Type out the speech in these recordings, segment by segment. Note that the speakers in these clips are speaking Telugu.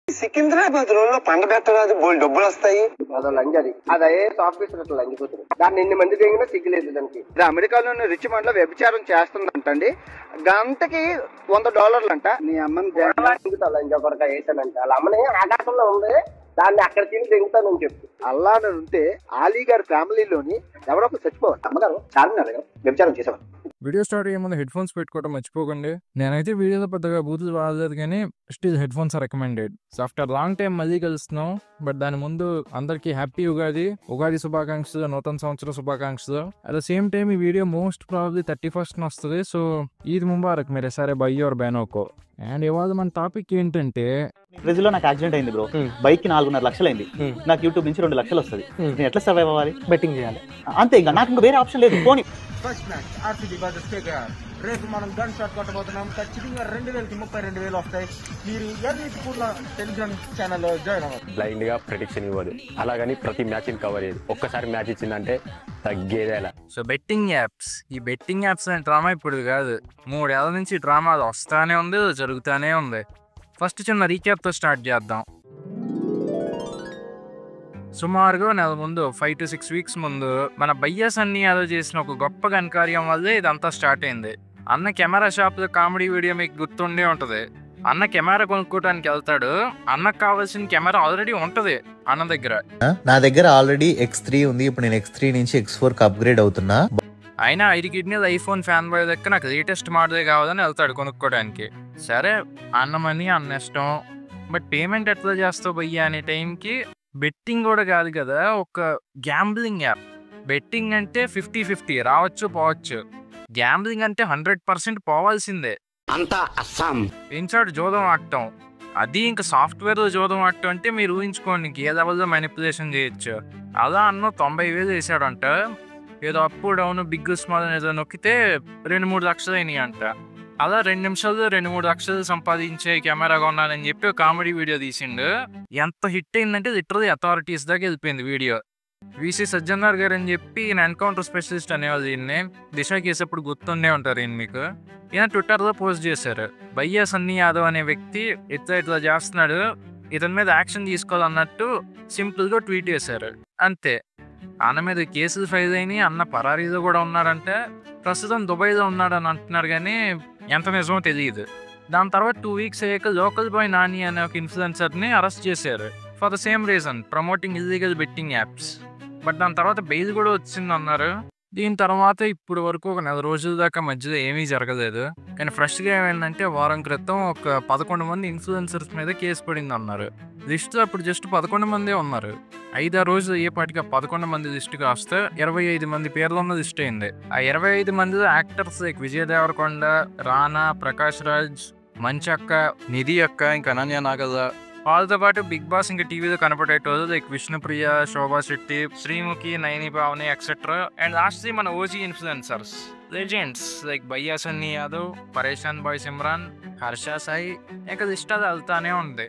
సికింద్రాబాద్ లో పంట పెట్టరాదు బోల్ డబ్బులు వస్తాయి. అదో లంజ్ అది సాఫ్ట్వేర్ లంజిపోతుంది. దాన్ని ఎన్ని మంది దిగినా సిగ్గులేదు దానికి. అమెరికాలోని రిచ్మండ్ లో వ్యభిచారం చేస్తుందంటండి. గంటకి $100 అంట. నీ అమ్మని లంజ కొరక వేసానంట. వాళ్ళ అమ్మని ఆకాశంలో ఉంది, దాన్ని అక్కడ తిని దిగుతానని చెప్పి అల్లాని ఉంటే ఆలీ గారి ఫ్యామిలీలోని ఎవరో ఒకరు చచ్చిపోవాలి. అమ్మగారు చాలా వ్యభిచారం చేసేవారు. వీడియో స్టార్ట్ అయ్యే ముందు హెడ్ ఫోన్స్ పెట్టుకోవడం మర్చిపోకండి. నేనైతే వీడియోలో పెద్దగా బూతులు వాడలేదు, కానీ still headphones are recommended. So after long time మళ్ళీ కలుస్తున్నాం. బట్ దాని ముందు అందరికీ హ్యాపీ ఉగాది శుభాకాంక్షలు, నూతన సంవత్సర శుభాకాంక్షలు. అట్ ద సేమ్ టైం ఈ వీడియో మోస్ట్ ప్రాబబ్లీ 31st వస్తుంది. సో ఈద్ ముబారక్ మేరే సారే బై ఆర్ బహనోకో. అండ్ ఇవాళ మన టాపిక్ ఏంటంటే, బ్రెజిల్ లో నాకు యాక్సిడెంట్ అయింది బ్రో. బైక్ కి 4.5 లక్షలు అయింది. నాకు యూట్యూబ్ నుంచి 2 లక్షలు వస్తుంది. నేను ఎట్లా సర్వైవ్ అవ్వాలి? బెట్టింగ్ చేయాలి అంతే, ఇంకా నాకు ఇంకా వేరే ఆప్షన్ లేదు. పోనీ first match RCB versus KKR. రేపు మనం గన్ షాట్ కొట్టబోతున్నాం. ఖచ్చితంగా 2000కి 32,000 వస్తాయి. మీరు ఎర్లీపూర్లో టెలిగ్రామ్ ఛానల్లో జాయిన్ అవ్వాలి. బ్లైండ్ గా ప్రెడిక్షన్ ఇవ్వదు, అలాగని ప్రతి మ్యాచ్ కవర్ చేయదు. ఒక్కసారి మ్యాచ్ ఇచ్చిందంటే తగ్గేదేలా. సో బెట్టింగ్ యాప్స్, ఈ బెట్టింగ్ యాప్స్ అనే డ్రామా ఇప్పుడు కాదు, 3 ఏళ్ల నుంచి డ్రామా అది వస్తానే ఉంది, జరుగుతూనే ఉంది. ఫస్ట్ చిన్న రీక్యాప్తో స్టార్ట్ చేద్దాం. సుమారుగా నెల ముందు 5 to 6 weeks ముందు మన బయ్యస్ అన్ని యాదవ్ చేసిన ఒక గొప్ప ఘనకార్యం వల్లే ఇదంతా స్టార్ట్ అయింది. అన్న కెమెరా షాప్లో కామెడీ వీడియో మీకు గుర్తుండే ఉంటుంది. అన్న కెమెరా కొనుక్కోవడానికి వెళ్తాడు. అన్నకు కావాల్సిన కెమెరా ఆల్రెడీ ఉంటది అన్న దగ్గర. నా దగ్గర ఆల్రెడీ X3 ఉంది. ఇప్పుడు నేను X3 నుంచి X4 కి అప్గ్రేడ్ అవుతున్నా. అయినా 5 కిడ్నీలు ఐఫోన్ ఫ్యాన్ బాయ్ దగ్గర నాకు లేటెస్ట్ మోడలే కావాలని వెళ్తాడు కొనుక్కోవడానికి. సరే అన్నమని అన్న ఇష్టం, బట్ పేమెంట్ ఎట్లా చేస్తావు భయ్యా అనే టైంకి బెట్టింగ్ కూడా కాదు కదా, ఒక గ్యాంబ్లింగ్ యాప్. బెట్టింగ్ అంటే 50-50 రావచ్చు పోవచ్చు, గ్యాంబ్లింగ్ అంటే 100% పోవాల్సిందే. అంతా అస్సాం పెంచాడు జోదం ఆడటం. అది ఇంకా సాఫ్ట్వేర్లో జోదం ఆడటం అంటే మీరు ఊహించుకోండి ఏ లెవెల్లో మ్యానిపులేషన్ చేయొచ్చు. అలా అన్న 90,000 వేసాడంట. ఏదో అప్ డౌన్ బిగ్ స్మాల్ ఏదో నొక్కితే 2-3 లక్షలు అయినాయి అంట. అలా 2 నిమిషాలు 2-3 లక్షలు సంపాదించే కెమెరా కొన్నానని చెప్పి ఒక కామెడీ వీడియో తీసిండు. ఎంత హిట్ అయిందంటే లిటరల్లీ అథారిటీస్ దాకా వెళ్ళిపోయింది వీడియో. వీసీ సజ్జనార్ గారు అని చెప్పి ఈయన ఎన్కౌంటర్ స్పెషలిస్ట్ అనేవాళ్ళు. ఈయన్ని దిశ కేసు ఎప్పుడు గుర్తుండే ఉంటారు ఈయన మీకు. ఈయన ట్విట్టర్లో పోస్ట్ చేశారు, భయ్యా సన్నీ యాదవ్ అనే వ్యక్తి ఇట్లా చేస్తున్నాడు, ఇతని మీద యాక్షన్ తీసుకోవాలన్నట్టు సింపుల్గా ట్వీట్ చేశారు. అంతే. అన్న మీద కేసులు ఫైల్ అయినాయి. అన్న పరారీలో కూడా ఉన్నాడంటే, ప్రస్తుతం దుబాయ్లో ఉన్నాడని అంటున్నారు, కానీ ఎంత నిజమో తెలియదు. దాని తర్వాత 2 weeks అయ్యాక లోకల్ బాయ్ నాని అనే ఒక ఇన్ఫ్లుయెన్సర్ని అరెస్ట్ చేశారు for the same reason, promoting illegal betting apps. But దాని తర్వాత బెయిల్ కూడా వచ్చింది అన్నారు. దీని తర్వాత ఇప్పుడు వరకు ఒక 4 రోజుల దాకా మధ్యలో ఏమీ జరగలేదు. కానీ ఫ్రెష్గా ఏమైందంటే వారం క్రితం ఒక 11 మంది ఇన్ఫ్లుయెన్సర్స్ మీద కేసు పడింది అన్నారు. లిస్టులో అప్పుడు జస్ట్ 11 మందే ఉన్నారు. 5-6 రోజులు అయ్యేపాటిగా 11 మంది లిస్టు కాస్తే 25 మంది పేర్లు ఉన్న లిస్ట్ అయింది. ఆ 25 మందిలో యాక్టర్స్ లైక్ విజయ్ దేవరకొండ, రానా, ప్రకాష్ రాజ్, మంచక్క, నిధి అక్క, ఇంకా అనన్య నాగల్, వాళ్ళతో పాటు బిగ్ బాస్ ఇంకా టీవీలో కనపడేటోళ్ళు like Vishnupriya, Shobha Shetty, Sreemukhi, Naini Pavani etcetera. And lastly మన OG influencers legends like Bhayya Sunny Yadav, పరేషాన్ బాయ్ సిమ్రాన్, హర్ష సాయి, ఇంకా లిస్ట్ అది వెళ్తానే ఉంది.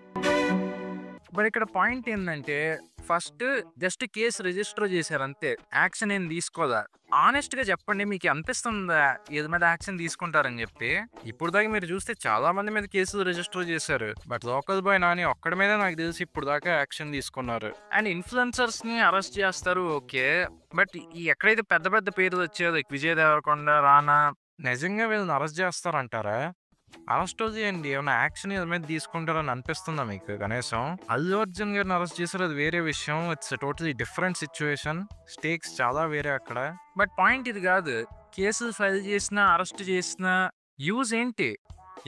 బట్ ఇక్కడ పాయింట్ ఏంటంటే, ఫస్ట్ జస్ట్ కేసు రిజిస్టర్ చేశారు అంతే, యాక్షన్ ఏం తీసుకోదా. ఆనెస్ట్గా చెప్పండి, మీకు అనిపిస్తుందా ఏది మీద యాక్షన్ తీసుకుంటారని చెప్పి? ఇప్పుడు దాకా మీరు చూస్తే చాలా మంది మీద కేసులు రిజిస్టర్ చేశారు, బట్ లోకల్ బాయ్ నాని ఒక్కడి మీద నాకు తెలిసి ఇప్పుడు దాకా యాక్షన్ తీసుకున్నారు. అండ్ ఇన్ఫ్లుయెన్సర్స్ ని అరెస్ట్ చేస్తారు ఓకే, బట్ ఈ ఎక్కడైతే పెద్ద పెద్ద పేర్లు వచ్చాయో లైక్ విజయ్ దేవరకొండ, రానా, నిజంగా వీళ్ళని అరెస్ట్ చేస్తారంటారా? అరెస్ట్ చేయండి, ఏమైనా యాక్షన్ మీద తీసుకుంటారని అనిపిస్తుందా మీకు? కనీసం అల్లు అర్జున్ గారిని అరెస్ట్ చేశారు, అది వేరే విషయం. ఇట్స్ టోటలీ డిఫరెంట్ సిచ్యువేషన్, స్టేక్స్ చాలా వేరే అక్కడ. బట్ పాయింట్ ఇది కాదు, కేసులు ఫైల్ చేసినా అరెస్ట్ చేసినా యూజ్ ఏంటి?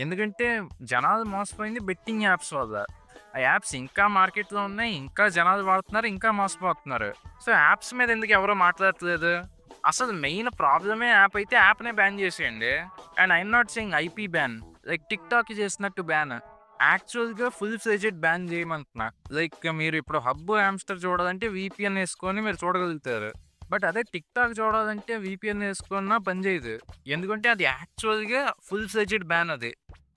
ఎందుకంటే జనాలు మోసపోయింది బెట్టింగ్ యాప్స్ వల్ల. ఆ యాప్స్ ఇంకా మార్కెట్లో ఉన్నాయి, ఇంకా జనాలు వాడుతున్నారు, ఇంకా మోసపోతున్నారు. సో యాప్స్ మీద ఎందుకు ఎవరో మాట్లాడట్లేదు? అసలు మెయిన్ ప్రాబ్లమే యాప్ అయితే యాప్నే బ్యాన్ చేసేయండి. And I'm not saying IP ban like tick talk చేసినట్టు బ్యాన్, యాక్చువల్గా ఫుల్ ఫ్లెడ్జెడ్ బ్యాన్ చేయమంటున్నా. లైక్ మీరు ఇప్పుడు హబ్ హామ్స్టర్ చూడాలంటే VPN వేసుకొని మీరు చూడగలుగుతారు, బట్ అదే టిక్ టాక్ చూడాలంటే VPN వేసుకున్నా పని చేయదు, ఎందుకంటే అది యాక్చువల్గా ఫుల్ ఫ్లెడ్జెడ్ బ్యాన్ అది.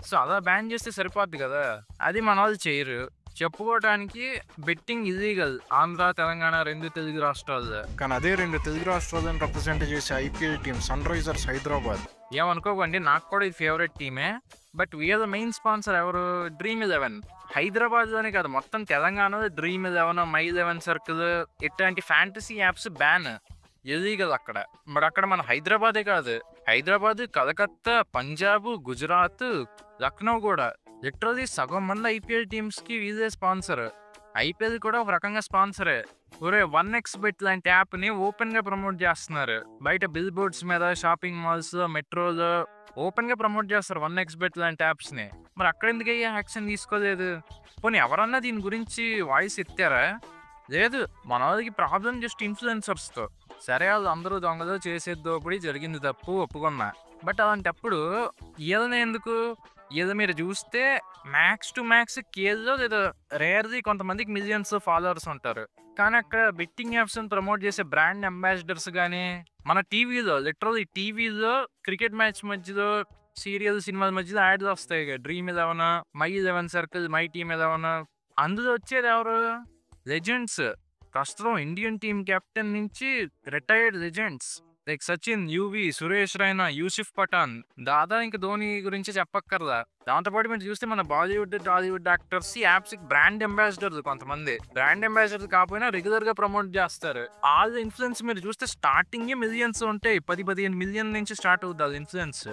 సో అలా బ్యాన్ చేస్తే సరిపోద్ది కదా, అది మన వాళ్ళు చేయరు. చెప్పుకోవడానికి బెట్టింగ్ ఇల్లీగల్ ఆంధ్ర, తెలంగాణ 2 తెలుగు రాష్ట్రాల్లో. కానీ అదే 2 తెలుగు రాష్ట్రాలను రిప్రజెంట్ చేసే IPL team Sunrisers Hyderabad. ఏమనుకోకండి, నాకు కూడా ఇది ఫేవరెట్ టీమే, but we are the main sponsor ఎవరు? Dream11. హైదరాబాద్ లోనే కాదు, మొత్తం తెలంగాణలో Dream11, My11 Circle ఇట్లాంటి ఫ్యాంటసీ యాప్స్ బ్యాన్ ఇల్లీగల్ అక్కడ. మరి అక్కడ మన హైదరాబాదే కాదు, హైదరాబాద్, కలకత్తా, పంజాబ్, గుజరాత్, లక్నో కూడా లిటరలీ సగం మంది IPL టీమ్స్ కి వీళ్ళే స్పాన్సర్. IPL కూడా ఒక రకంగా స్పాన్సరే. ఒరే 1xBet లాంటి యాప్ ని ఓపెన్ గా ప్రమోట్ చేస్తున్నారు. బయట బిల్ బోర్డ్స్ మీద, షాపింగ్ మాల్స్, మెట్రోలో ఓపెన్ గా ప్రమోట్ చేస్తారు 1xBet లాంటి యాప్స్ ని. మరి అక్కడ ఎందుకు యాక్షన్ తీసుకోలేదు? పోనీ ఎవరన్నా దీని గురించి వాయిస్ ఎత్తారా? లేదు. మన వాళ్ళకి ప్రాబ్లం జస్ట్ ఇన్ఫ్లుయెన్సర్స్ తో. సరే, వాళ్ళు అందరూ దొంగలు చేసేది దోపిడీ, జరిగింది తప్పు, ఒప్పుకున్నా. బట్ అలాంటప్పుడు వీళ్ళని ఎందుకు? ఏదో మీరు చూస్తే మ్యాక్స్ టు మ్యాక్స్ కేజీలో లేదా రేర్ది కొంతమందికి మిలియన్స్ ఫాలోవర్స్ ఉంటారు. కానీ అక్కడ బెట్టింగ్ యాప్స్ ప్రమోట్ చేసే బ్రాండ్ అంబాసిడర్స్ కానీ మన టీవీలో లిటరల్లీ టీవీలో క్రికెట్ మ్యాచ్ మధ్యలో, సీరియల్ సినిమాల మధ్యలో యాడ్స్ వస్తాయి. Dream11, My11 Circle, My Team11. అందులో వచ్చేది ఎవరు? లెజెండ్స్. ప్రస్తుతం ఇండియన్ టీమ్ కెప్టెన్ నుంచి retired legends like Sachin, Yuvi, Suresh Raina, Yusuf Pathan, Dada ఇంకా ధోని గురించి చెప్పక్కర్లా. దాంతోపాటు మీరు చూస్తే మన Bollywood, Tollywood actors apps brand ambassadors. కొంతమంది బ్రాండ్ అంబాసిడర్స్ కాకపోయినా రెగ్యులర్ గా ప్రమోట్ చేస్తారు. వాళ్ళ ఇన్ఫ్లుయెన్స్ మీరు చూస్తే స్టార్టింగ్ మిలియన్స్ ఉంటాయి. 10-15 మిలియన్ నుంచి స్టార్ట్ అవుతుంది వాళ్ళ ఇన్ఫ్లుయెన్స్.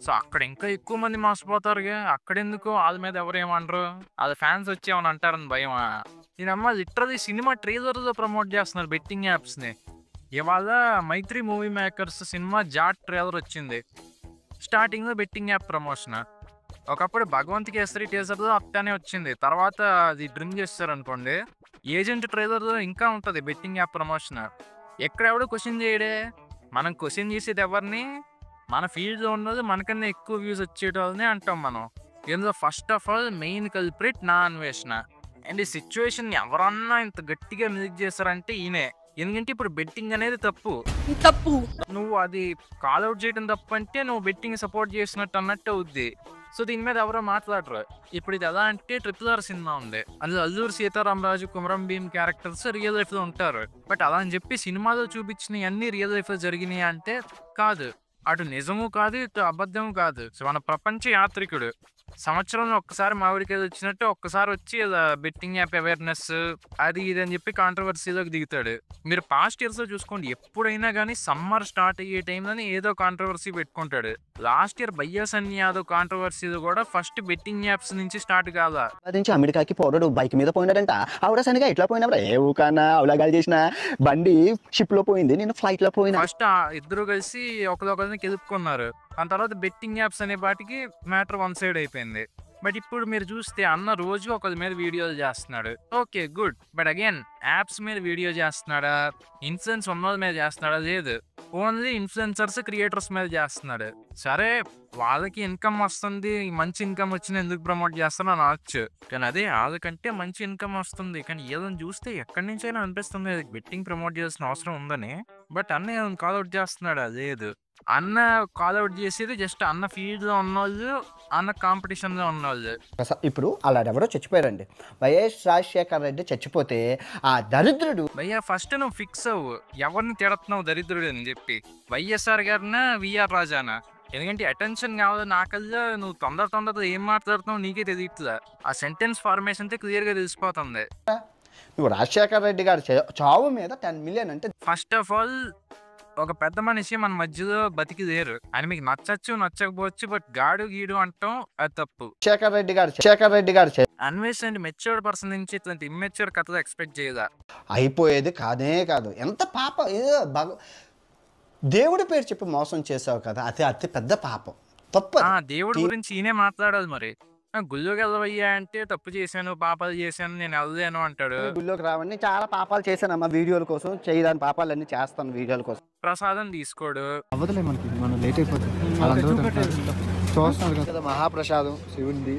సో అక్కడ ఇంకా ఎక్కువ మంది మోసపోతారుగా. అక్కడెందుకు వాళ్ళ మీద ఎవరేమనరు? వాళ్ళ ఫ్యాన్స్ వచ్చి ఏమని అంటారని భయమా? నేనమ్మ లిటరల్లీ సినిమా ట్రైలర్ లో ప్రమోట్ చేస్తున్నారు బెట్టింగ్ యాప్స్ ని. ఇవాళ Mythri Movie Makers cinema Jaat trailer వచ్చింది. స్టార్టింగ్ లో బెట్టింగ్ యాప్ ప్రమోషన్. ఒకప్పుడు భగవంత్ కేసరి టీజర్ లో అత్తానే వచ్చింది, తర్వాత అది డ్రిమ్ చేస్తారు అనుకోండి. ఏజెంట్ ట్రైలర్ లో ఇంకా ఉంటది బెట్టింగ్ యాప్ ప్రమోషన్. ఎక్కడెవడో క్వశ్చన్ చేయడే. మనం క్వశ్చన్ చేసేది ఎవరిని? మన ఫీల్డ్ లో ఉన్నది మనకన్నా ఎక్కువ వ్యూస్ వచ్చేటోళ్ళని అంటాం మనం. ఇందులో first of all main culprit నా అన్వేషణ. అండ్ ఈ సిచ్యువేషన్ ఎవరన్నా ఇంత గట్టిగా మ్యూజిక్ చేస్తారంటే ఈయనే. ఎందుకంటే ఇప్పుడు బెట్టింగ్ అనేది తప్పు. నువ్వు అది కాల్ అవుట్ చేయడం తప్పు అంటే నువ్వు బెట్టింగ్ సపోర్ట్ చేసినట్టు అన్నట్టు అవుద్ది. సో దీని మీద ఎవరో మాట్లాడరు. ఇప్పుడు ఇది ఎలా అంటే RRR సినిమా ఉంది, అందులో Alluri Sitaramaraju, Komaram Bheem characters real life లో ఉంటారు. బట్ అలా అని చెప్పి సినిమాలో చూపించినవి అన్ని రియల్ లైఫ్ లో జరిగినాయి అంటే కాదు. అటు నిజము కాదు, ఇటు అబద్ధం కాదు. సో మన ప్రపంచ యాత్రికుడు సంవత్సరంలో ఒక్కసారి మామిడికాయలు వచ్చినట్టు ఒక్కసారి వచ్చి బెట్టింగ్ యాప్ అవేర్నెస్ అది ఇది అని చెప్పి కాంట్రవర్సీలోకి దిగుతాడు. మీరు పాస్ట్ ఇయర్స్ లో చూసుకోండి, ఎప్పుడైనా కానీ సమ్మర్ స్టార్ట్ అయ్యే టైంలోనే ఏదో కాంట్రవర్సీ పెట్టుకుంటాడు. లాస్ట్ ఇయర్ భయ్యా సన్నీ యాదవ్ కాంట్రవర్సీలు కూడా ఫస్ట్ బెట్టింగ్ యాప్స్ నుంచి స్టార్ట్ కాదా. నుంచి అమెరికాకి పోరాడు బైక్ మీద పోయినాడంట. ఆవిడ సనిగా ఇట్లా పోయినా ఏ ఊకన్నా అవలాగాలు చేసిన బండి షిప్ లో పోయింది, నేను ఫ్లైట్ లో పోయినా. ఫస్ట్ ఇద్దరు కలిసి ఒకరిని గెలుపుకున్నారు. దాని తర్వాత బెట్టింగ్ యాప్స్ అనే వాటికి మ్యాటర్ వన్ సైడ్ అయిపోయింది. బట్ ఇప్పుడు మీరు చూస్తే అన్న రోజు ఒకరి మీద వీడియోలు చేస్తున్నాడు. Okay, good. But again apps మీద వీడియో చేస్తున్నాడా? ఇన్ఫ్లుయెన్స్ ఉన్న మీద చేస్తున్నాడా? లేదు. ఓన్లీ ఇన్ఫ్లుయెన్సర్స్, క్రియేటర్స్ మీద చేస్తున్నాడు. సరే, వాళ్ళకి ఇన్కమ్ వస్తుంది, మంచి ఇన్కమ్ వచ్చిన ఎందుకు ప్రమోట్ చేస్తానో అనొచ్చు. కానీ అదే వాళ్ళకంటే మంచి ఇన్కమ్ వస్తుంది. కానీ ఏదని చూస్తే ఎక్కడి నుంచైనా అనిపిస్తుంది బెట్టింగ్ ప్రమోట్ చేయాల్సిన అవసరం ఉందని. బట్ అన్న ఏమైనా కాల్అవుట్ చేస్తున్నాడా? లేదు. అన్న కాల్అవుట్ చేసేది జస్ట్ అన్న ఫీల్డ్ లో ఉన్నోళ్ళు, అన్న కాంపిటీషన్ లో ఉన్నోళ్ళు. ఇప్పుడు అలాంటి చచ్చిపోయారండి. వైఎస్ రాజశేఖర్ రెడ్డి చచ్చిపోతే ఆ దరిద్రుడు భయ్యా ఫస్ట్ నువ్వు ఫిక్స్ అవ్వు, ఎవరిని తిడుతున్నావు దరిద్రుడు అని చెప్పి. వైఎస్ఆర్ గారినా, విఆర్ రాజానా? ఎందుకంటే అటెన్షన్ కావాలి నాకల్లా. నువ్వు తొందరగా ఏం మాట్లాడుతున్నావు నీకే తెలియట్లా. ఆ సెంటెన్స్ ఫార్మేషన్ క్లియర్ గా తెలిసిపోతుంది. నువ్వు రాజశేఖర్ రెడ్డి గారి చావు మీద 10 మిలియన్ అంటే ఫస్ట్ ఆఫ్ ఆల్ ఒక పెద్ద మనిషి మన మధ్యలో బతికి లేరు. ఆయన మీకు నచ్చచ్చు నచ్చకపోవచ్చు, బట్ గాడు గీడు అంటాం అది తప్పు. శేఖర్ రెడ్డి గారు అన్వేషణ మెచ్యూర్డ్ పర్సన్ నుంచి ఇట్లాంటి ఇమ్మెచ్యూర్ కథలు ఎక్స్పెక్ట్ చేయదా? అయిపోయేది కాదే కాదు. ఎంత పాప, ఏదో దేవుడి పేరు చెప్పి మోసం చేసావు కదా, అతి పెద్ద పాపం, తప్పు. దేవుడి గురించి ఈయనే మాట్లాడాలి. మరి గుళ్ళోకి వెళ్ళవయ్యా అంటే తప్పు చేశాను, పాపాలు చేశాను, నేను వెళ్ళలేను అంటాడు. గుళ్ళోకి రావని చాలా పాపాలు చేశానమ్మా వీడియోల కోసం, చేయదాని పాపాలన్నీ చేస్తాను వీడియోల కోసం. ప్రసాదం తీసుకోడు. అవ్వదులే మనకి, మనం లేట్ అయిపోతుంది. చూస్తున్నారు కదా మహాప్రసాదం శివుంది,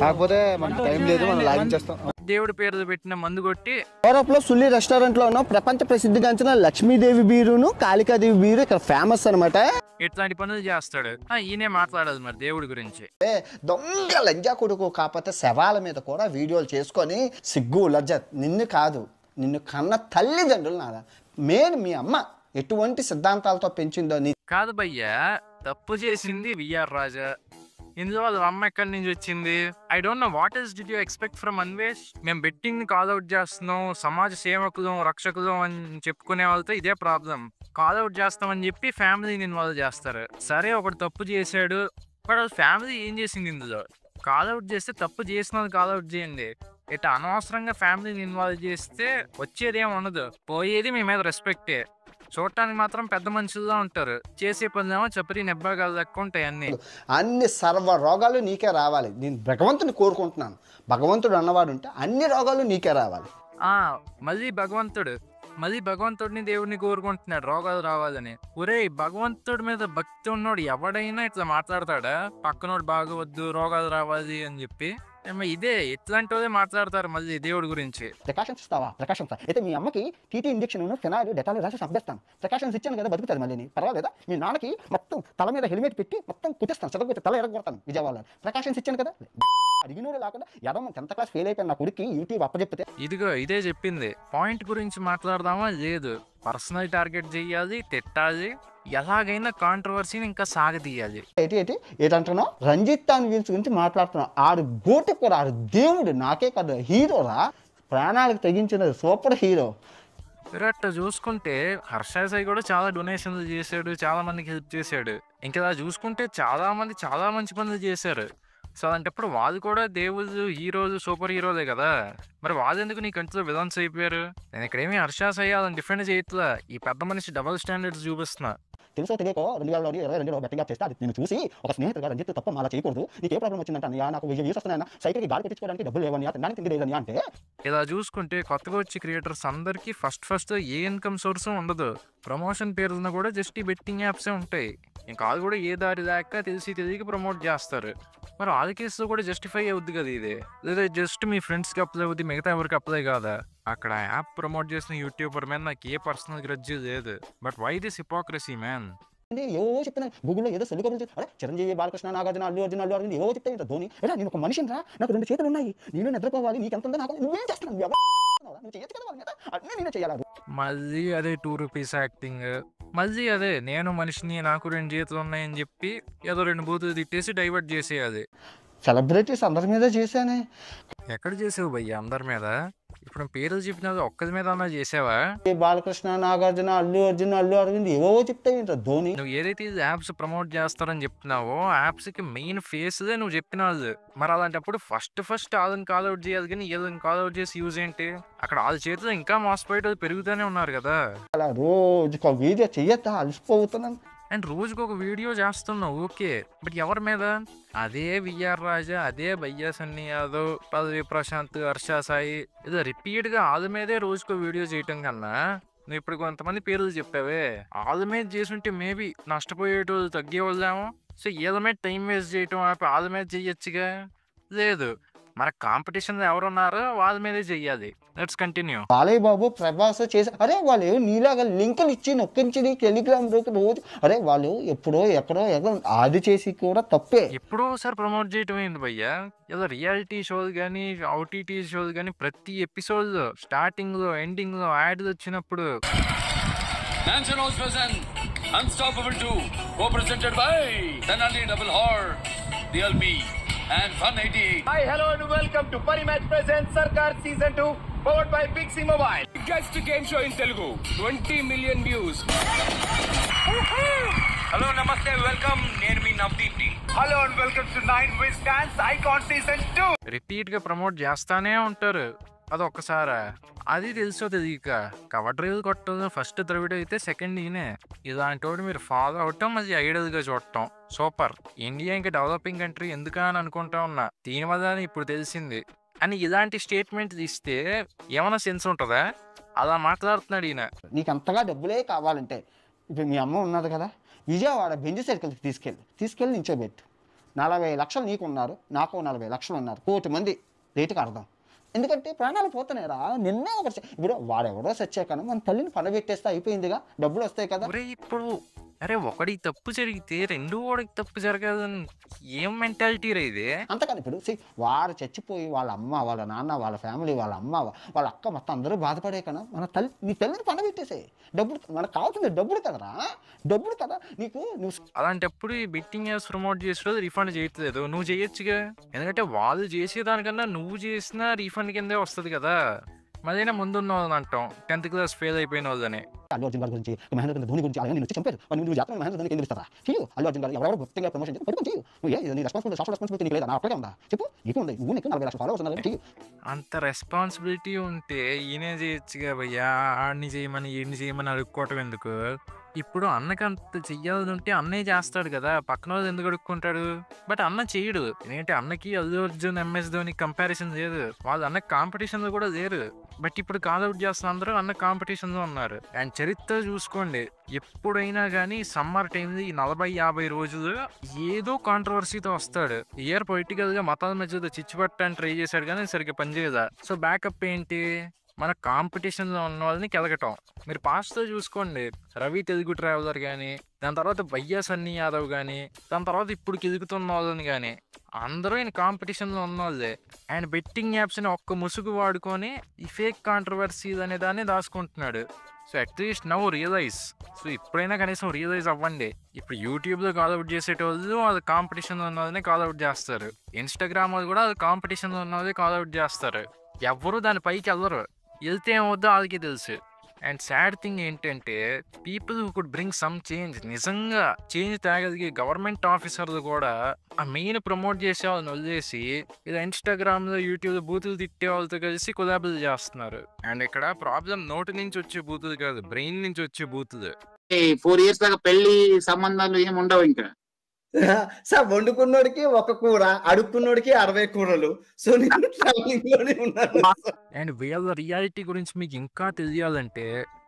కాకపోతే మనకి టైం లేదు, మనం లాగించేస్తాం. దేవుడి పేరు పెట్టిన మందు కొట్టి యూరోప్ లో సుల్లి రెస్టారెంట్ లో ఉన్న ప్రపంచ ప్రసిద్ధిగాంచిన లక్ష్మీదేవి బీరును కాళికాదేవి బీరు ఇక్కడ ఫేమస్ అనమాట. ఇట్లాంటి పనులు చేస్తాడు. ఈయనే మాట్లాడదు మరి దేవుడి గురించి. దొంగ లంజా కొడుకు. కాకపోతే శవాల మీద కూడా వీడియోలు చేసుకొని సిగ్గు లజ్జ నిన్ను కాదు, నిన్ను కన్న తల్లిదండ్రులు నాదా మెయిన్ మీ అమ్మ ఎటువంటి సిద్ధాంతాలతో పెంచిందో నీ కాదు భయ్యా. తప్పు చేసింది విఆర్ రాజా, ఇందులో వాళ్ళ అమ్మ ఎక్కడి నుంచి వచ్చింది? I don't know what is did you expect from Anvesh. మేము బెట్టింగ్ ని కాల్అవుట్ చేస్తున్నాం, సమాజ సేవకులం, రక్షకులం అని చెప్పుకునే వాళ్ళతో ఇదే ప్రాబ్లం. కాల్అవుట్ చేస్తామని చెప్పి ఫ్యామిలీని ఇన్వాల్వ్ చేస్తారు. సరే ఒకటి తప్పు చేశాడు, వాళ్ళ ఫ్యామిలీ ఏం చేసింది ఇందులో? కాల్అవుట్ చేస్తే తప్పు చేసిన కాల్అవుట్ చేయండి. ఇట్లా అనవసరంగా ఫ్యామిలీని ఇన్వాల్వ్ చేస్తే వచ్చేది ఏమి ఉండదు, పోయేది మీ మీద రెస్పెక్టే. చూడటానికి మాత్రం పెద్ద మనుషుల్లా ఉంటారు, చేసే పనులేమో చప్పరి నెబ్బాగాలు లెక్క ఉంటాయి అన్ని. అన్ని సర్వ రోగాలు నీకే రావాలి. నేను భగవంతుని కోరుకుంటున్నాను. భగవంతుడు అన్నవాడు ఉంటే అన్ని రోగాలు నీకే రావాలి. మళ్ళీ భగవంతుడిని దేవుడిని కోరుకుంటున్నాడు రోగాలు రావాలని. ఒరేయ్, భగవంతుడి మీద భక్తి ఉన్నోడు ఎవడైనా ఇట్లా మాట్లాడతాడా? పక్కనోడు బాగవద్దు, రోగాలు రావాలి అని చెప్పి. ఇదే ఇట్లాంటి వాళ్ళే మాట్లాడతారు మళ్ళీ దేవుడి గురించి. ప్రికాషన్స్ ఇస్తావా? ప్రికాషన్స్ అయితే మీ అమ్మకి టీటీ ఇంజెక్షన్ ఫినాయిల్ డెటాల్ రాసి చంపేస్తాను. ప్రికాషన్స్ ఇచ్చాను కదా, బతుకుతుంది మళ్ళీ. పర్వాలేదా? మీ నాన్నకి మొత్తం తల మీద హెల్మెట్ పెట్టి మొత్తం కుట్టిస్తాను, చదువుకుంటే తల ఎరగొడతాను విజయవాడలో. ప్రికాషన్స్ ఇచ్చాను కదా. అడిగినోడే లేకుండా ఎదమ 10th క్లాస్ ఫెయిల్ అయిపోయిన నా కొడుకు యూట్యూబ్ అప్పచెప్పితే ఇదే చెప్పింది. పాయింట్ గురించి మాట్లాడదామా? లేదు, పర్సనల్ టార్గెట్ చెయ్యాలి, తిట్టాలి, ఎలాగైనా కాంట్రవర్సీని ఇంకా సాగదీయాలి. ఏంటంటున్నావు? రంజిత్ అని వీల్స్ గురించి మాట్లాడుతున్నావు. ఆడు గోటి కూడా, ఆడు దేవుడు, నాకే కదా హీరోరా, ప్రాణాలకు తెగించిన సూపర్ హీరో. అట్లా చూసుకుంటే హర్ష సాయి కూడా చాలా డొనేషన్లు చేశాడు, చాలా మందికి హెల్ప్ చేశాడు. ఇంకా ఇలా చూసుకుంటే చాలా మంది చాలా మంచి పనులు చేశారు. సో అలాంటప్పుడు వాళ్ళు కూడా దేవుళ్ళు, హీరోలు, సూపర్ హీరోలే కదా. మరి వాళ్ళు ఎందుకు నీ కంటిలో విలన్స్ అయిపోయారు? నేను ఇక్కడేమీ హర్ష సాయి వాళ్ళని డిఫెండ్ చేయట్లా, ఈ పెద్ద మనిషి డబుల్ స్టాండర్డ్స్ చూపిస్తున్నా. తెలుసో తెలియకో 2022లో బెట్టింగ్ చేస్తే అది నేను చూసి ఒక స్నేహితుడుగా రంజిత్ తప్ప అలా చేయకూడదు, నీకు ఏ ప్రాబ్లం వచ్చిందంటే అన్నయ్య నాకు వ్యూస్ వస్తున్నాయన్నా, సైకిల్కి గాలి పెట్టించుకోవడానికి డబ్బులు లేవని, తినడానికి తిండి లేదని అంటే. ఇలా చూసుకుంటే కొత్తగా వచ్చే క్రియేటర్స్ అందరికీ ఫస్ట్ ఏ ఇన్కమ్ సోర్స్ ఉండదు. ప్రమోషన్ పేరున కూడా జస్ట్ ఈ బెట్టింగ్ యాప్సే ఉంటాయి. ఇంకా వాళ్ళు కూడా ఏ దారి దాకా తెలియక ప్రమోట్ చేస్తారు. మరి వాళ్ళ కేసులో కూడా జస్టిఫై అవుద్ది కదా ఇది, లేదా జస్ట్ మీ ఫ్రెండ్స్కి అప్లై అవుద్ది, మిగతా ఎవరికి అప్లై కాదా? అక్కడ యాప్ ప్రమోట్ చేసిన యూట్యూబర్ మీద నాకు ఏ పర్సనల్ గ్రడ్జ్ లేదు. But why this hypocrisy man? ఏవో చెప్తున్నా గూగుల్లో, ఏదో సెల్లు కబుర్లు. అరే చిరంజీవి, బాలకృష్ణ, నాగార్జున, అల్లు అర్జున్ ఏవో చెప్తే ధోని, ఎలా నేను ఒక మనిషిని రా, నాకు 2 చేతులు ఉన్నాయి, నేను నిద్రపోవాలి, నీకు ఎంత ఉందో నాకు, నువ్వేం చేస్తున్నావు? నువ్వు చేయొచ్చు కదా, వాళ్ళ మీద అన్నీ నేనే చేయాలి. మళ్ళీ అదే 2 రూపీస్ యాక్టింగ్, మళ్ళీ అదే నేను మనిషిని, నాకు 2 చేతులు ఉన్నాయని చెప్పి ఏదో 2 బూతులు తిట్టేసి డైవర్ట్ చేసేయాలి. సెలబ్రిటీస్ అందరి మీద చేశానే. ఎక్కడ చేసావు భయ్య అందరి మీద? ఇప్పుడు పేర్లు చెప్పినా ఒక్కరి మీద అన్నా చేసావా? బాలకృష్ణ, నాగార్జున, అల్లు అరవింద్ ఏవో చెప్తే ధోని. నువ్వు ఏదైతే యాప్స్ ప్రమోట్ చేస్తారని చెప్తున్నావో యాప్స్ కి మెయిన్ ఫేస్దే నువ్వు చెప్పినది. మరి అలాంటప్పుడు ఫస్ట్ వాళ్ళని కాల్అవుట్ చేయాలి, కానీ ఏదైనా కాల్అవుట్ చేసి యూజ్ ఏంటి? అక్కడ వాళ్ళ చేతిలో ఇంకా మోసపోయేది పెరుగుతూనే ఉన్నారు కదా. అలా రోజుకు ఒక వీడియో చెయ్యొద్దా? అలసిపోతున్నాను. అండ్ రోజుకు ఒక వీడియో చేస్తున్నావు ఓకే, బట్ ఎవరి మీద? అదే విఆర్ రాజా, అదే భయ్యా సన్నీ యాదవ్, పదవి ప్రశాంత్, హర్ష సాయి, ఏదో రిపీట్గా వాళ్ళ మీదే రోజుకో వీడియో చేయటం కన్నా నువ్వు ఇప్పుడు కొంతమంది పేర్లు చెప్పావే, వాళ్ళ మీద చేసుంటే మేబీ నష్టపోయేటోళ్ళు తగ్గేవాళ్ళేమో. సో వీళ్ళ మీద టైం వేస్ట్ చేయటం ఆపి వాళ్ళ మీద చెయ్యొచ్చుగా. లేదు, మన కాంపిటీషన్ ఎవరున్నారో వాళ్ళ మీదే చెయ్యాలి. Let's continue. బాలయ్య బాబు, ప్రభాస్ చేసి, అరే వాళ్ళు నీలాగా లింకులు ఇచ్చి నొక్కించి టెలిగ్రామ్ రోజు, అరే వాళ్ళు ఎప్పుడో ఎక్కడో అది చేసి కూడా తప్పే. ఎప్పుడో ఒకసారి ప్రమోట్ చేయటం ఏంటి భయ్యా? ఏదో రియాలిటీ షోలు కానీ ఓటీటీ షోలు కానీ ప్రతి ఎపిసోడ్ లో స్టార్టింగ్ లో ఎండింగ్ లో యాడ్ వచ్చినప్పుడు Unstoppable 2 co-presented by Tenali Double Hor DLB and Fun 88. Hi, hello and welcome to Parimatch presents Sarkar Season 2 powered by Big C Mobile. Biggest game show in Telugu. 20 million views. Hello, namaste, welcome. Nenu mee Navdeep. Hello and welcome to 9 Wiz Dance Icon Season 2. Repeat గా ప్రమోట్ చేస్తానే ఉంటారు. అది ఒక్కసారా? అది తెలుసో తెలియక కవర్ డ్రైవ్ కొట్టడం ఫస్ట్ ద్రవిడ అయితే సెకండ్ ఈయనే. ఇలాంటి వాడు మీరు ఫాలో అవటం అది ఐడియల్గా చూడటం సూపర్. ఇండియా ఇంకా డెవలపింగ్ కంట్రీ ఎందుకా అని అనుకుంటా ఉన్నా, దీనివల్ల ఇప్పుడు తెలిసింది అని. ఇలాంటి స్టేట్మెంట్ ఇస్తే ఏమైనా సెన్స్ ఉంటుందా? అలా మాట్లాడుతున్నాడు ఈయన. నీకు అంతగా డబ్బులే కావాలంటే ఇప్పుడు మీ అమ్మ ఉన్నది కదా, విజయవాడ బెంజ్ సర్కిల్కి తీసుకెళ్ళి నించోబెట్టు. 40 లక్షలు నీకు ఉన్నారు, నాకు 40 లక్షలు ఉన్నారు, 1 కోటి మంది రేటుకి అర్థం. ఎందుకంటే ప్రాణాలు పోతున్నాయిరా. నిన్నే ఒక ఇప్పుడు వాడెవడో సచ్చాకను మన తల్లిని పడబెట్టేస్తే అయిపోయిందిగా, డబ్బులు వస్తాయి కదా. ఇప్పుడు అరే ఒకడికి తప్పు జరిగితే రెండో వాడికి తప్పు జరగదని ఏం మెంటాలిటీ రా ఇది? అంతకని ఇప్పుడు వాడు చచ్చిపోయి వాళ్ళ అమ్మ వాళ్ళ నాన్న వాళ్ళ ఫ్యామిలీ వాళ్ళ అమ్మ వాళ్ళ అక్క మొత్తం అందరూ బాధపడే కన్నా నీ తల్లిని పండబెట్టేసాయి. డబ్బులు మనకు కావాల్సింది డబ్బులు కదరా, డబ్బులు కదా నీకు. నువ్వు అలాంటప్పుడు ఈ బెట్టింగ్ యాప్స్ ప్రమోట్ చేసిన రిఫండ్ చేయట్లేదు, నువ్వు చేయొచ్చుగా. ఎందుకంటే వాళ్ళు చేసేదానికన్నా నువ్వు చేసిన రీఫండ్ కిందే వస్తుంది కదా. మళ్ళీ ముందున్న వాళ్ళని అంటాం 10th క్లాస్ ఫెయిల్ అయిపోయిన వాళ్ళని. అల్లు అర్జున్ గారి గురించి, మహేంద్ర ధోని గురించి అలాగే నేను వచ్చి చంపారు. నువ్వు జాతర మహేంద్ర ధోనికి ఎందుకు ఇస్తారా? చెయ్యు. అల్లు అర్జున్ గారు ఎవరెవరు గుర్తిగా ప్రమోషన్ చేసి పట్టుకొని చెయ్యు. నువ్వు నీ రెస్పాన్సిబిలిటీ, సోషల్ రెస్పాన్సిబిలిటీ నీకు లేదా? నా ఒక్కడే ఉందా చెప్పు? నీకు ఉంది. నువ్వు నీకు 40 లక్షల ఫాలోవర్స్ ఉన్నారు, చెయ్యు. అంత రెస్పాన్సిబిలిటీ ఉంటే ఈయనే చేయొచ్చుగా భయ్యా. ఆడిని చేయమని ఈయన్ని చేయమని అడుక్కోవటం ఎందుకు? ఇప్పుడు అన్నకి అంత చెయ్యాలని ఉంటే అన్నయ్య చేస్తాడు కదా, పక్కన వాళ్ళు ఎందుకు అడుక్కుంటాడు? బట్ అన్న చేయడు. ఎందుకంటే అన్నకి అల్లు అర్జున్ MS ధోని కంపారిజన్ లేదు, వాళ్ళు అన్న కాంపిటీషన్ లో కూడా లేరు. బట్ ఇప్పుడు కాల్అవుట్ చేస్తున్న అందరూ అన్న కాంపిటీషన్ లో ఉన్నారు. అండ్ చరిత్ర చూసుకోండి, ఎప్పుడైనా కానీ సమ్మర్ టైంలో ఈ 40-50 రోజులు ఏదో కాంట్రవర్సీతో వస్తాడు. ఇయర్ పొలిటికల్ గా మతాల మధ్యలో చిచ్చు పట్టడానికి ట్రై చేశాడు కానీ సరిగ్గా పనిచేయదా. సో బ్యాకప్ ఏంటి? మన కాంపిటీషన్లో ఉన్న వాళ్ళని కెలగటం. మీరు పాస్ట్తో చూసుకోండి, రవి తెలుగు ట్రావెలర్ కానీ, దాని తర్వాత వైఎస్ సన్నీ యాదవ్ కానీ, దాని తర్వాత ఇప్పుడు కెలుగుతున్న వాళ్ళని కానీ, అందరూ ఈయన కాంపిటీషన్లో ఉన్న వాళ్ళే. అండ్ బెట్టింగ్ యాప్స్ని ఒక్క ముసుగు వాడుకొని ఈ ఫేక్ కాంట్రవర్సీస్ అనే దాన్ని దాచుకుంటున్నాడు. So at least now realise. So ఇప్పుడైనా కనీసం రియలైజ్ అవ్వండి. ఇప్పుడు యూట్యూబ్లో కాల్అవుట్ చేసేటోళ్ళు అది కాంపిటీషన్లో ఉన్న వాళ్ళని కాల్అవుట్ చేస్తారు, ఇన్స్టాగ్రామ్ వాళ్ళు కూడా అది కాంపిటీషన్లో ఉన్న వాళ్ళని కాల్అవుట్ చేస్తారు. ఎవ్వరూ దాని పైకి వెళ్ళరు, వెళ్తే ఏమవుద్దో వాళ్ళకి తెలుసు. అండ్ సాడ్ థింగ్ ఏంటంటే people who could bring some change, నిజంగా చేంజ్ తేగలిగే గవర్నమెంట్ ఆఫీసర్లు కూడా ఆ మెయిన్ ప్రమోట్ చేసే వాళ్ళని వదిలేసి ఇలా ఇన్స్టాగ్రామ్లో యూట్యూబ్లో బూతులు తిట్టే వాళ్ళతో కలిసి కొలాబులు చేస్తున్నారు. అండ్ ఇక్కడ ప్రాబ్లం నోటి నుంచి వచ్చే బూతులు కాదు, బ్రెయిన్ నుంచి వచ్చే బూతులు. 4 years దాకా పెళ్లి సంబంధాలు ఏమి ఉండవు ఇంకా. సార్ వండుకున్నోడికి ఒక కూర, అడుక్కున్నోడికి 60 కూరలు. సో నేను ట్రావెలింగ్ లోనే ఉన్నాను. అండ్ వీళ్ళ రియాలిటీ గురించి మీకు ఇంకా తెలియాలంటే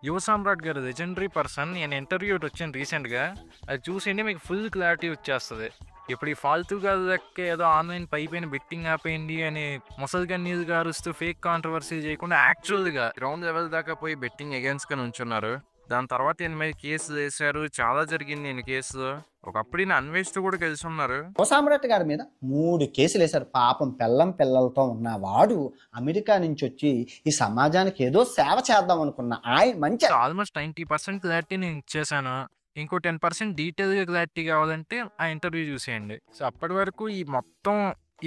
యువ సామ్రాట్ గారు లెజెండరీ పర్సన్, నేను ఇంటర్వ్యూ వచ్చాను రీసెంట్గా, అది చూసేయండి మీకు ఫుల్ క్లారిటీ వచ్చేస్తుంది. ఇప్పుడు ఈ ఫాల్తుగా లెక్క ఏదో ఆన్లైన్ పైపైన బెట్టింగ్ ఆపేయండి అని ముసలిగా నీళ్ళు గారుస్తూ ఫేక్ కాంట్రవర్సీ చేయకుండా యాక్చువల్గా గ్రౌండ్ లెవెల్ దాకా పోయి బెట్టింగ్ అగేన్స్ట్గా ఉంచున్నారు. దాని తర్వాత ఈయన మీద కేసులు వేశారు, చాలా జరిగింది ఈయన కేసులో. ఒకప్పుడు ఈయన అన్వేష్ కూడా కలిసి ఉన్నారు. సామ్రాట్ గారి మీద 3 కేసులు వేశారు. పాపం పిల్లలతో ఉన్నవాడు అమెరికా నుంచి వచ్చి ఈ సమాజానికి ఏదో సేవ చేద్దాం అనుకున్న ఆయన మంచి ఆల్మోస్ట్ 90% క్లారిటీ నేను ఇచ్చేసాను. ఇంకో 10% డీటెయిల్గా క్లారిటీ కావాలంటే ఆ ఇంటర్వ్యూ చూసేయండి. సో అప్పటి వరకు ఈ మొత్తం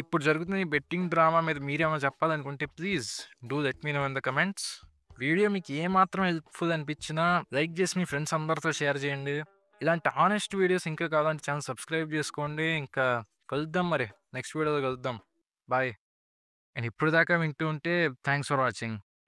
ఇప్పుడు జరుగుతున్న ఈ బెట్టింగ్ డ్రామా మీద మీరేమైనా చెప్పాలనుకుంటే please do let me know in the comments. Video మీకు ఏమాత్రం హెల్ప్ఫుల్ అనిపించినా లైక్ చేసి మీ ఫ్రెండ్స్ అందరితో షేర్ చేయండి. ఇలాంటి హానెస్ట్ వీడియోస్ ఇంకా కావాలంటే ఛానల్ సబ్స్క్రైబ్ చేసుకోండి. ఇంకా కలుద్దాం, మరి నెక్స్ట్ వీడియోలో కలుద్దాం. బాయ్. అండ్ ఇప్పుడు దాకా వింటూ ఉంటే థ్యాంక్స్ ఫర్ వాచింగ్.